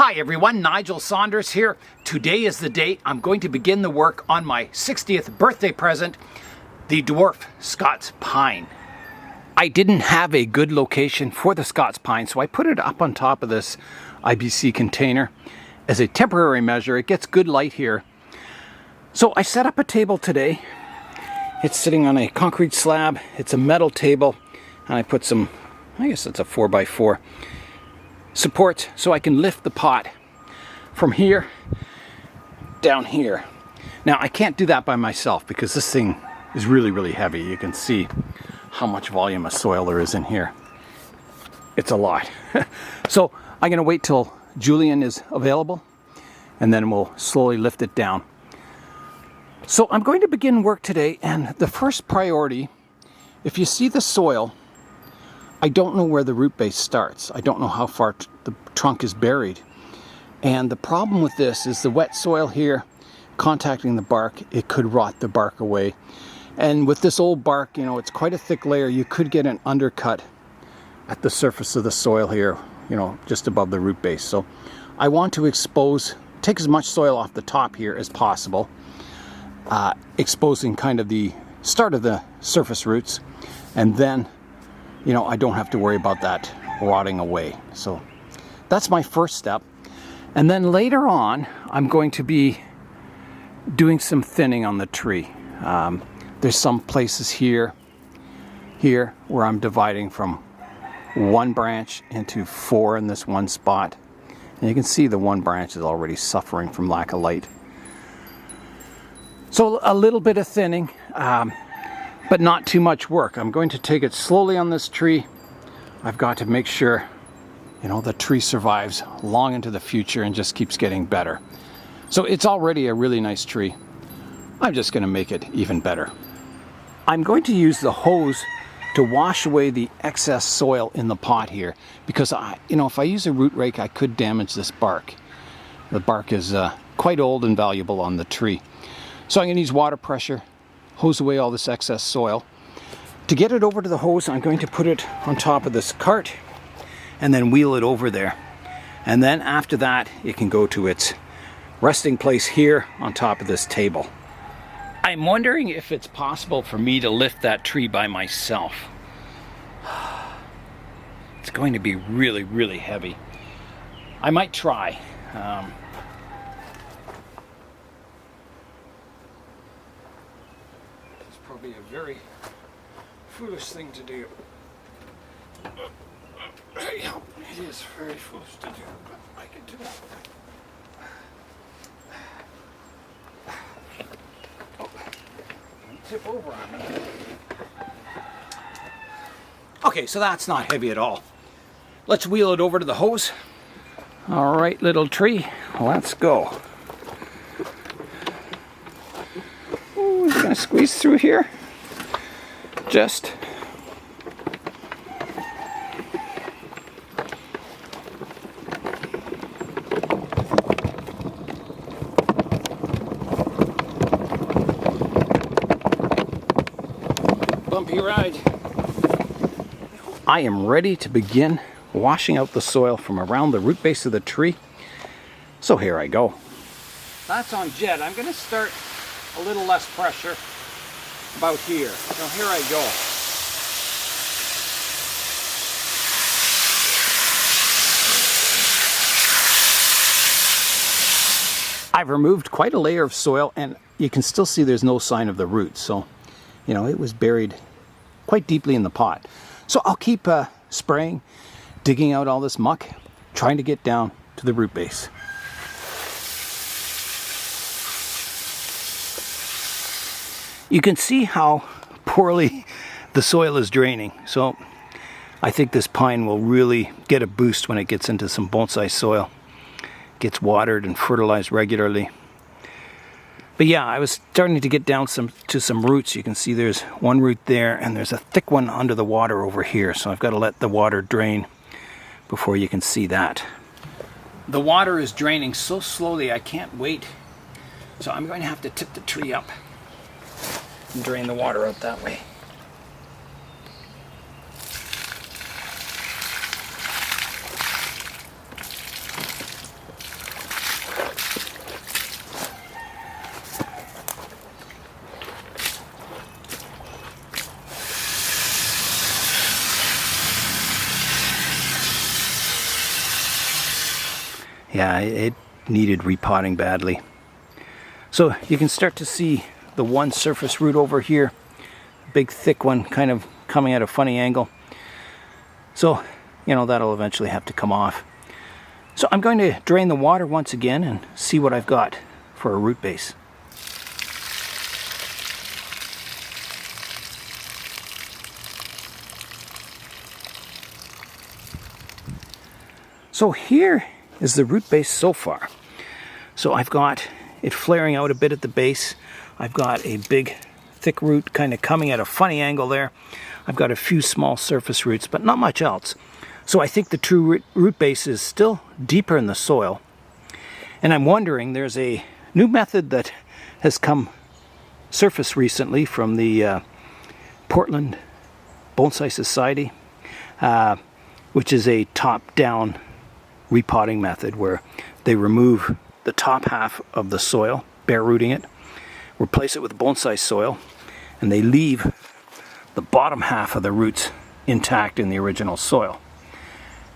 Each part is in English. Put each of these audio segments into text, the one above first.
Hi everyone, Nigel Saunders here. Today is the date I'm going to begin the work on my 60th birthday present, the dwarf Scots Pine. I didn't have a good location for the Scots Pine, so I put it up on top of this IBC container as a temporary measure. It gets good light here. So I set up a table today. It's sitting on a concrete slab. It's a metal table, and I put some, I guess it's a 4x4 support so I can lift the pot from here down here. Now I can't do that by myself because this thing is really heavy. You can see how much volume of soil there is in here. It's a lot. So I'm going to wait till Julian is available and then we'll slowly lift it down. So I'm going to begin work today, and the first priority, if you see the soil, I don't know where the root base starts. I don't know how far the trunk is buried. And the problem with this is the wet soil here contacting the bark, it could rot the bark away. And with this old bark, you know, it's quite a thick layer. You could get an undercut at the surface of the soil here, you know, just above the root base. So I want to take as much soil off the top here as possible, exposing kind of the start of the surface roots, and then you know, I don't have to worry about that rotting away. So that's my first step. And then later on, I'm going to be doing some thinning on the tree. There's some places here where I'm dividing from one branch into 4 in this one spot. And you can see the one branch is already suffering from lack of light. So a little bit of thinning. But not too much work. I'm going to take it slowly on this tree. I've got to make sure, you know, the tree survives long into the future and just keeps getting better. So it's already a really nice tree. I'm just going to make it even better. I'm going to use the hose to wash away the excess soil in the pot here, because you know, if I use a root rake, I could damage this bark. The bark is quite old and valuable on the tree. So I'm going to use water pressure, hose away all this excess soil. To get it over to the hose, I'm going to put it on top of this cart and then wheel it over there. And then after that, it can go to its resting place here on top of this table. I'm wondering if it's possible for me to lift that tree by myself. It's going to be really heavy. I might try. Be a very foolish thing to do. It is very foolish to do, but I can do it. Oh, tip over on me. Okay, so that's not heavy at all. Let's wheel it over to the hose. All right, little tree, let's go. Gonna squeeze through here. Just bumpy ride. I am ready to begin washing out the soil from around the root base of the tree. So here I go. That's on jet. I'm gonna start a little less pressure about here. So here I go. I've removed quite a layer of soil, and you can still see there's no sign of the roots. So, you know, it was buried quite deeply in the pot. So I'll keep spraying, digging out all this muck, trying to get down to the root base. You can see how poorly the soil is draining. So I think this pine will really get a boost when it gets into some bonsai soil. Gets watered and fertilized regularly. But yeah, I was starting to get down to some roots. You can see there's one root there, and there's a thick one under the water over here. So I've got to let the water drain before you can see that. The water is draining so slowly I can't wait. So I'm going to have to tip the tree up and drain the water out that way. Yeah, it needed repotting badly. So you can start to see the one surface root over here, big thick one kind of coming at a funny angle. So, you know, that'll eventually have to come off. So I'm going to drain the water once again and see what I've got for a root base. So here is the root base so far. So I've got it flaring out a bit at the base. I've got a big thick root kind of coming at a funny angle there. I've got a few small surface roots, but not much else. So I think the true root base is still deeper in the soil. And I'm wondering, there's a new method that has come surface recently from the Portland Bonsai Society, which is a top-down repotting method where they remove the top half of the soil, bare rooting it, replace it with bonsai soil, and they leave the bottom half of the roots intact in the original soil.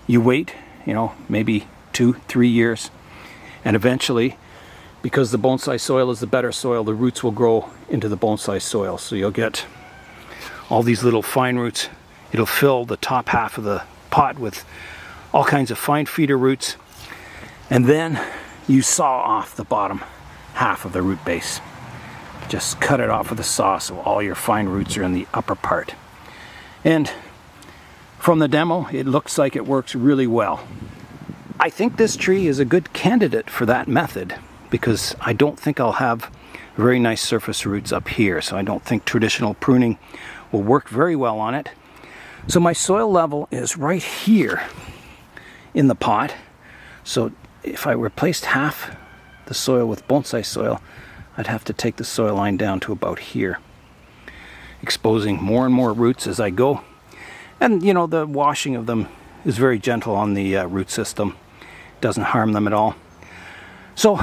You wait, you know, maybe 2-3 years, and eventually, because the bonsai soil is the better soil, the roots will grow into the bonsai soil. So you'll get all these little fine roots. It'll fill the top half of the pot with all kinds of fine feeder roots, and then you saw off the bottom half of the root base. Just cut it off with a saw so all your fine roots are in the upper part. And from the demo, it looks like it works really well. I think this tree is a good candidate for that method because I don't think I'll have very nice surface roots up here, so I don't think traditional pruning will work very well on it. So my soil level is right here in the pot. So if I replaced half the soil with bonsai soil, I'd have to take the soil line down to about here, exposing more and more roots as I go. And you know, the washing of them is very gentle on the root system. Doesn't harm them at all. So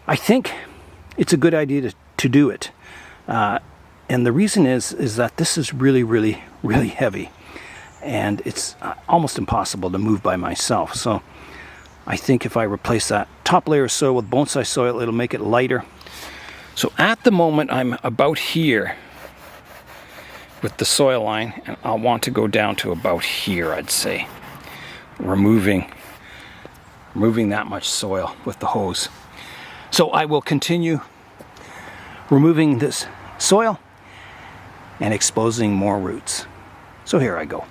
I think it's a good idea to do it. And the reason is that this is really heavy. And it's almost impossible to move by myself. So I think if I replace that top layer of soil with bonsai soil, it'll make it lighter. So at the moment, I'm about here with the soil line, and I'll want to go down to about here, I'd say. Removing that much soil with the hose. So I will continue removing this soil and exposing more roots. So here I go.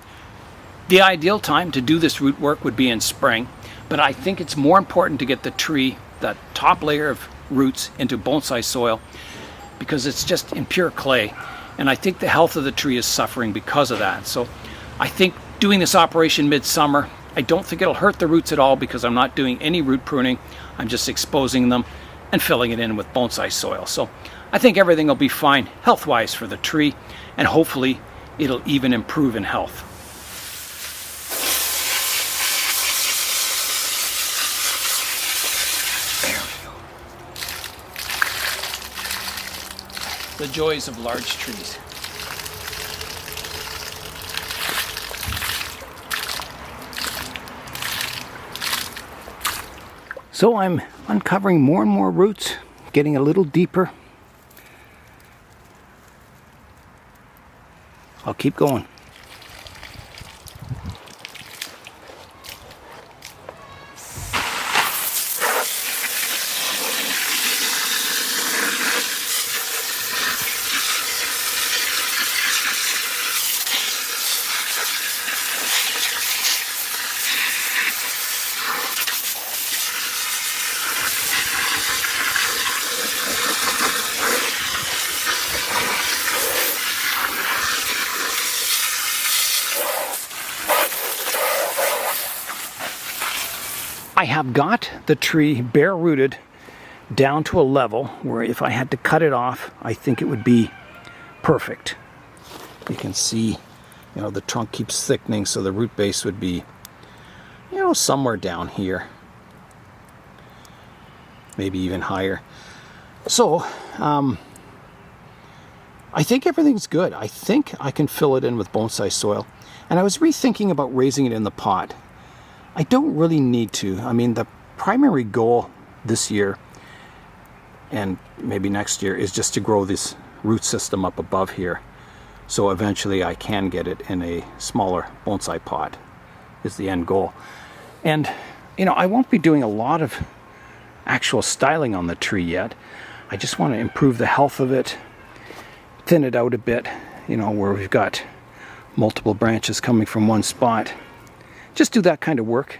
The ideal time to do this root work would be in spring, but I think it's more important to get the tree, that top layer of roots, into bonsai soil because it's just in pure clay. And I think the health of the tree is suffering because of that. So I think doing this operation midsummer, I don't think it'll hurt the roots at all because I'm not doing any root pruning. I'm just exposing them and filling it in with bonsai soil. So I think everything will be fine health-wise for the tree, and hopefully it'll even improve in health. The joys of large trees. So I'm uncovering more and more roots, getting a little deeper. I'll keep going. I have got the tree bare rooted down to a level where if I had to cut it off, I think it would be perfect. You can see, you know, the trunk keeps thickening, so the root base would be, you know, somewhere down here. Maybe even higher. So, I think everything's good. I think I can fill it in with bonsai soil. And I was rethinking about raising it in the pot. I don't really need to. I mean, the primary goal this year and maybe next year is just to grow this root system up above here. So eventually I can get it in a smaller bonsai pot is the end goal. And, you know, I won't be doing a lot of actual styling on the tree yet. I just want to improve the health of it, thin it out a bit, you know, where we've got multiple branches coming from one spot. Just do that kind of work,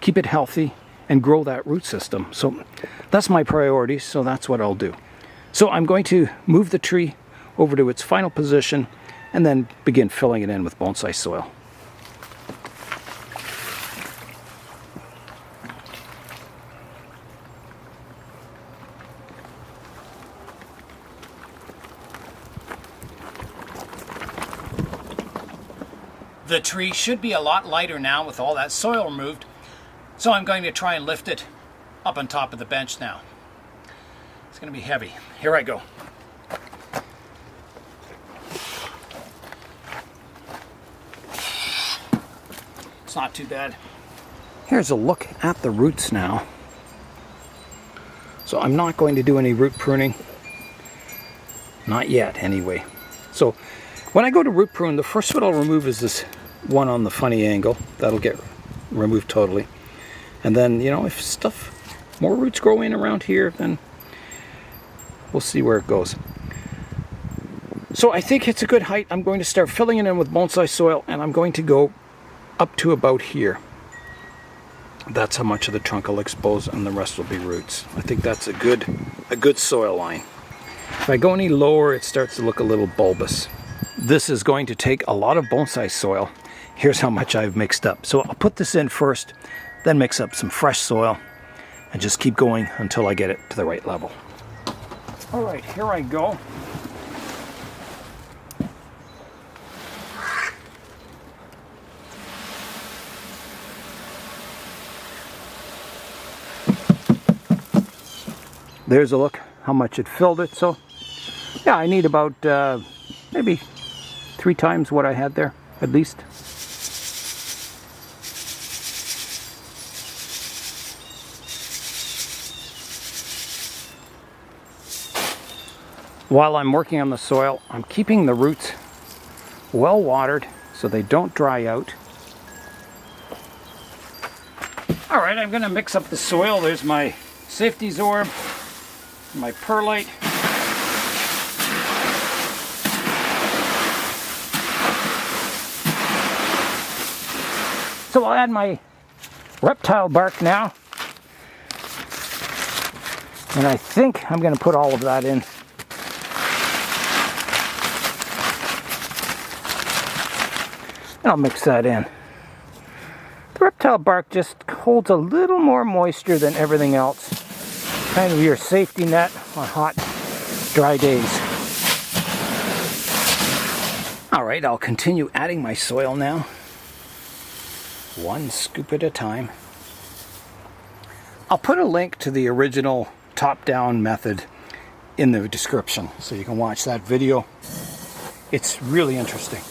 keep it healthy, and grow that root system. So that's my priority, so that's what I'll do. So I'm going to move the tree over to its final position and then begin filling it in with bonsai soil. The tree should be a lot lighter now with all that soil removed, so I'm going to try and lift it up on top of the bench now. It's going to be heavy. Here I go. It's not too bad. Here's a look at the roots now. So I'm not going to do any root pruning. Not yet, anyway. So when I go to root prune, the first one I'll remove is this one on the funny angle. That'll get removed totally. And then, you know, if more roots grow in around here, then we'll see where it goes. So I think it's a good height. I'm going to start filling it in with bonsai soil, and I'm going to go up to about here. That's how much of the trunk I'll expose, and the rest will be roots. I think that's a good soil line. If I go any lower, it starts to look a little bulbous. This is going to take a lot of bonsai soil. Here's how much I've mixed up. So I'll put this in first, then mix up some fresh soil, and just keep going until I get it to the right level. All right, here I go. There's a look how much it filled it. So yeah, I need about maybe 3 times what I had there, at least. While I'm working on the soil, I'm keeping the roots well watered so they don't dry out. All right, I'm gonna mix up the soil. There's my safety zorb, my perlite. So I'll add my reptile bark now. And I think I'm going to put all of that in. And I'll mix that in. The reptile bark just holds a little more moisture than everything else. Kind of your safety net on hot, dry days. All right, I'll continue adding my soil now. 1 scoop at a time. I'll put a link to the original top-down method in the description so you can watch that video. It's really interesting.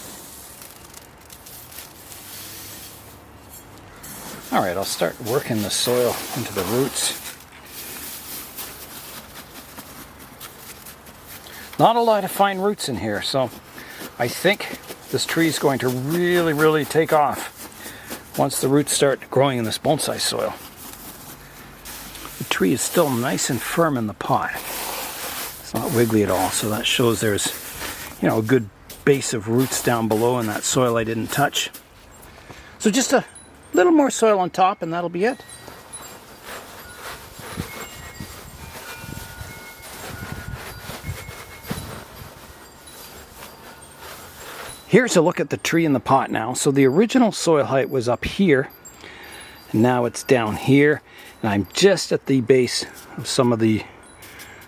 All right, I'll start working the soil into the roots. Not a lot of fine roots in here, so I think this tree is going to really take off once the roots start growing in this bonsai soil. The tree is still nice and firm in the pot. It's not wiggly at all, so that shows there's, you know, a good base of roots down below in that soil I didn't touch. So just a little more soil on top and that'll be it. Here's a look at the tree in the pot now. So the original soil height was up here, and now it's down here, and I'm just at the base of some of the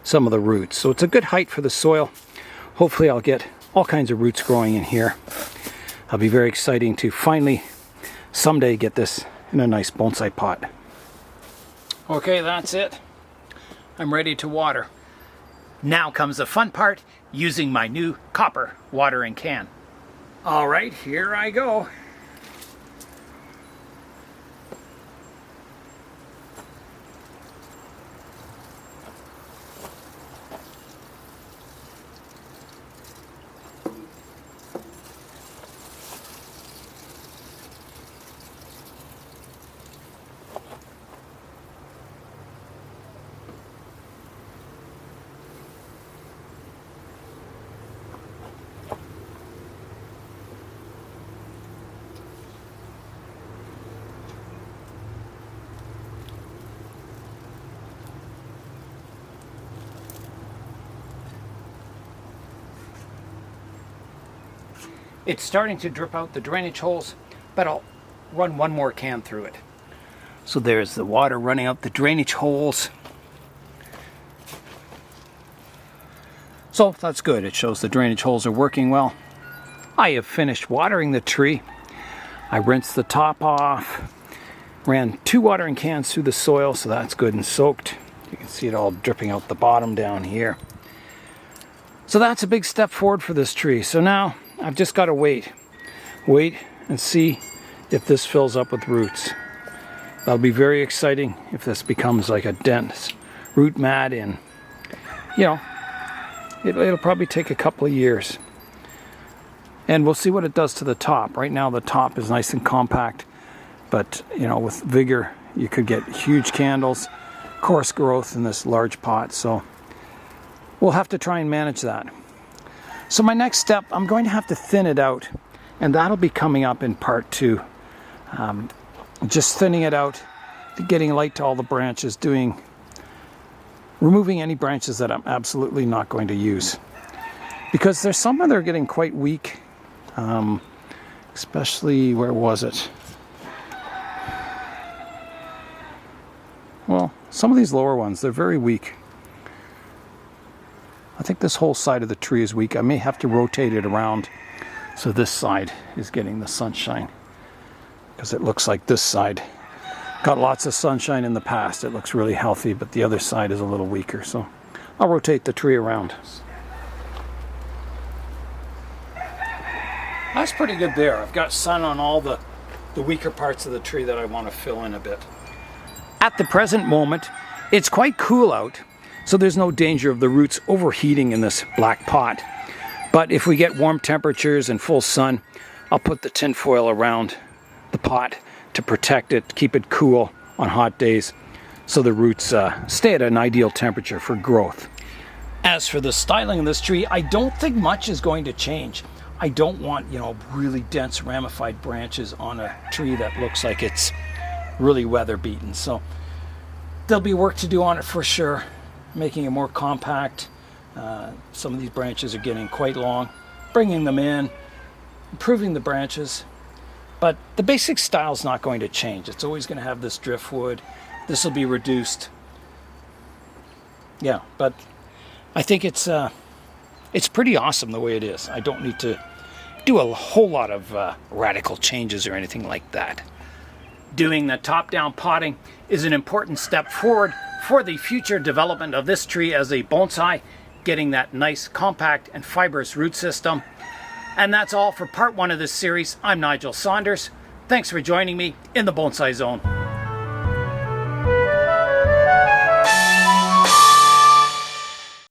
roots. So it's a good height for the soil. Hopefully I'll get all kinds of roots growing in here. It'll be very exciting to finally someday get this in a nice bonsai pot. Okay, that's it. I'm ready to water. Now comes the fun part, using my new copper watering can. All right, here I go. It's starting to drip out the drainage holes, but I'll run one more can through it. So there's the water running out the drainage holes. So that's good. It shows the drainage holes are working well. I have finished watering the tree. I rinsed the top off, ran 2 watering cans through the soil, so that's good and soaked. You can see it all dripping out the bottom down here. So that's a big step forward for this tree. So now I've just got to wait and see if this fills up with roots. That'll be very exciting if this becomes like a dense root mat in, you know, it'll probably take a couple of years. And we'll see what it does to the top. Right now the top is nice and compact, but you know, with vigor you could get huge candles, coarse growth in this large pot. So we'll have to try and manage that. So my next step, I'm going to have to thin it out, and that'll be coming up in part 2. Just thinning it out, getting light to all the branches, removing any branches that I'm absolutely not going to use. Because there's some that are getting quite weak, especially, where was it? Well, some of these lower ones, they're very weak. I think this whole side of the tree is weak. I may have to rotate it around so this side is getting the sunshine, because it looks like this side got lots of sunshine in the past. It looks really healthy, but the other side is a little weaker. So I'll rotate the tree around. That's pretty good there. I've got sun on all the weaker parts of the tree that I want to fill in a bit. At the present moment, it's quite cool out, so there's no danger of the roots overheating in this black pot. But if we get warm temperatures and full sun, I'll put the tin foil around the pot to protect it, keep it cool on hot days, so the roots stay at an ideal temperature for growth. As for the styling of this tree, I don't think much is going to change. I don't want, you know, really dense ramified branches on a tree that looks like it's really weather beaten. So there'll be work to do on it for sure, making it more compact. Some of these branches are getting quite long, bringing them in, improving the branches. But the basic style is not going to change. It's always going to have this driftwood. This will be reduced. Yeah, but I think it's pretty awesome the way it is. I don't need to do a whole lot of radical changes or anything like that. Doing the top-down potting is an important step forward for the future development of this tree as a bonsai, getting that nice, compact, and fibrous root system. And that's all for part 1 of this series. I'm Nigel Saunders. Thanks for joining me in the Bonsai Zone.